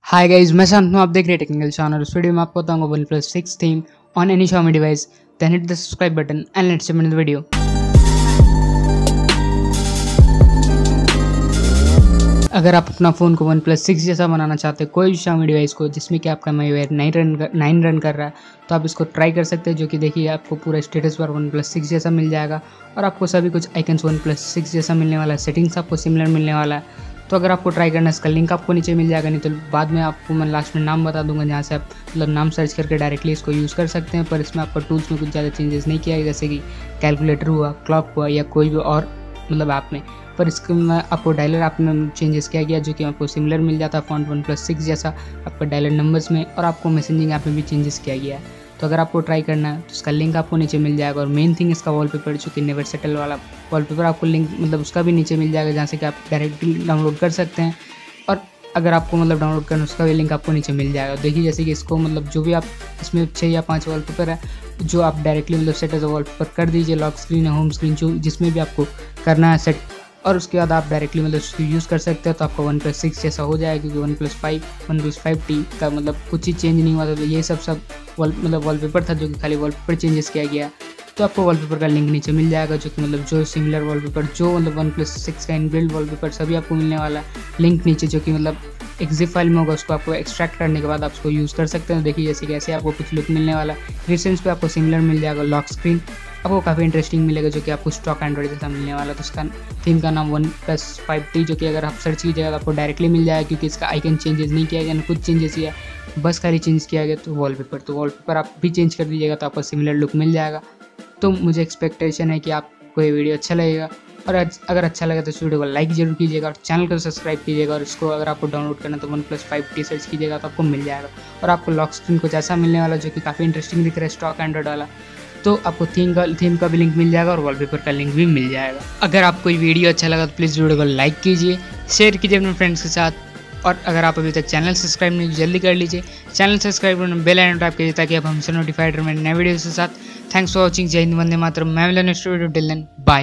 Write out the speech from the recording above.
Hi guys, मैं शांतनु, आप देख रहे हैं टेक्निकल चैनल। इस वीडियो में आपको बताऊंगा OnePlus 6 theme on any Xiaomi device. Then hit the subscribe button and let's jump into the video. अगर आप अपना फ़ोन को OnePlus 6 जैसा बनाना चाहते हैं, कोई भी Xiaomi डिवाइस को जिसमें कि आपका MIUI 9 रन कर रहा है, तो आप इसको ट्राई कर सकते हैं। जो कि देखिए आपको पूरा स्टेटस बार OnePlus 6 जैसा मिल जाएगा और आपको सभी कुछ आइकन्स OnePlus 6 जैसा मिलने वाला है। सेटिंग्स आपको सिमिलर मिलने वाला है। तो अगर आपको ट्राई करना है, इसका लिंक आपको नीचे मिल जाएगा, नहीं तो बाद में आपको मैं लास्ट में नाम बता दूंगा, जहाँ से आप मतलब नाम सर्च करके डायरेक्टली इसको यूज़ कर सकते हैं। पर इसमें आपका टूल्स में कुछ ज़्यादा चेंजेस नहीं किया है, जैसे कि कैलकुलेटर हुआ, क्लॉक हुआ या कोई भी और मतलब ऐप में। पर इसके में आपको डायलर ऐप में चेंजेस किया गया, जो कि आपको सिमिलर मिल जाता है फॉन्ट OnePlus 6 जैसा आपका डायलर नंबर्स में। और आपको मैसेजिंग ऐप में भी चेंजेस किया गया है। तो अगर आपको ट्राई करना है तो इसका लिंक आपको नीचे मिल जाएगा। और मेन थिंग इसका वॉलपेपर, जो कि नेवर सेटल वाला वॉलपेपर, आपको लिंक मतलब उसका भी नीचे मिल जाएगा, जहाँ से कि आप डायरेक्टली डाउनलोड कर सकते हैं। और अगर आपको मतलब डाउनलोड करना उसका भी लिंक आपको नीचे मिल जाएगा। देखिए जैसे कि इसको मतलब जो भी आप इसमें 6 या 5 वॉलपेपर है, जो आप डायरेक्टली मतलब सेट एज अ वॉलपेपर कर दीजिए, लॉक स्क्रीन या होम स्क्रीन जो जिसमें भी आपको करना है सेट। और उसके बाद आप डायरेक्टली मतलब उसको यूज़ कर सकते हैं। तो आपका OnePlus 6 जैसा हो जाएगा, क्योंकि OnePlus 5T का मतलब कुछ ही चेंज नहीं हुआ था। तो ये सब मतलब वॉलपेपर था, जो कि खाली वॉलपेपर चेंजेस किया गया। तो आपको वॉलपेपर का लिंक नीचे मिल जाएगा, जो कि मतलब जो सिमिलर वॉलपेपर, जो मतलब OnePlus 6 का इनबिल्ट वॉलपेपर सभी आपको मिलने वाला है। लिंक नीचे जो कि मतलब एक जिप फाइल में होगा, उसको आपको एक्सट्रैक्ट करने के बाद आप उसको यूज़ कर सकते हैं। देखिए जैसे कैसे आपको कुछ लुक मिलने वाला है। रिसेंस पे आपको सिमिलर मिल जाएगा। लॉक स्क्रीन आपको काफ़ी इंटरेस्टिंग मिलेगा, जो कि आपको स्टॉक एंड्रॉइड जैसा मिलने वाला है। तो उसका थीम का नाम OnePlus 5T, जो कि अगर आप सर्च कीजिएगा तो आपको डायरेक्टली मिल जाएगा, क्योंकि इसका आइकन चेंजेस नहीं किया गया, ना कुछ चेंजेस किया, बस खाली चेंज किया गया तो वॉलपेपर आप भी चेंज कर दीजिएगा तो आपको सिमिलर लुक मिल जाएगा। तो मुझे एक्सपेक्टेशन है कि आपको ये वीडियो अच्छा लगेगा। और अगर अच्छा लगा तो इस वीडियो को लाइक जरूर कीजिएगा और चैनल को सब्सक्राइब कीजिएगा। और इसको अगर आपको डाउनलोड करना तो OnePlus 5T सर्च कीजिएगा तो आपको मिल जाएगा। और आपको लॉक स्क्रीन कुछ ऐसा मिलने वाला, जो कि काफ़ी इंटरेस्टिंग दिख रहा है, स्टॉक एंड्रॉइड वाला। तो आपको थीम का भी लिंक मिल जाएगा और वॉलपेपर का लिंक भी मिल जाएगा। अगर आपको ये वीडियो अच्छा लगा तो प्लीज़ वीडियो को लाइक कीजिए, शेयर कीजिए अपने फ्रेंड्स के साथ। और अगर आप अभी तक चैनल सब्सक्राइब नहीं जल्दी कर लीजिए, चैनल सब्सक्राइब करना, बेल आइकन टैप कीजिए, ताकि आप हमसे नोटिफाइड रहें नए वीडियो के साथ। Thanks for watching. जय हिंद, वंदे मातरम। मैं Milan next video, till then bye.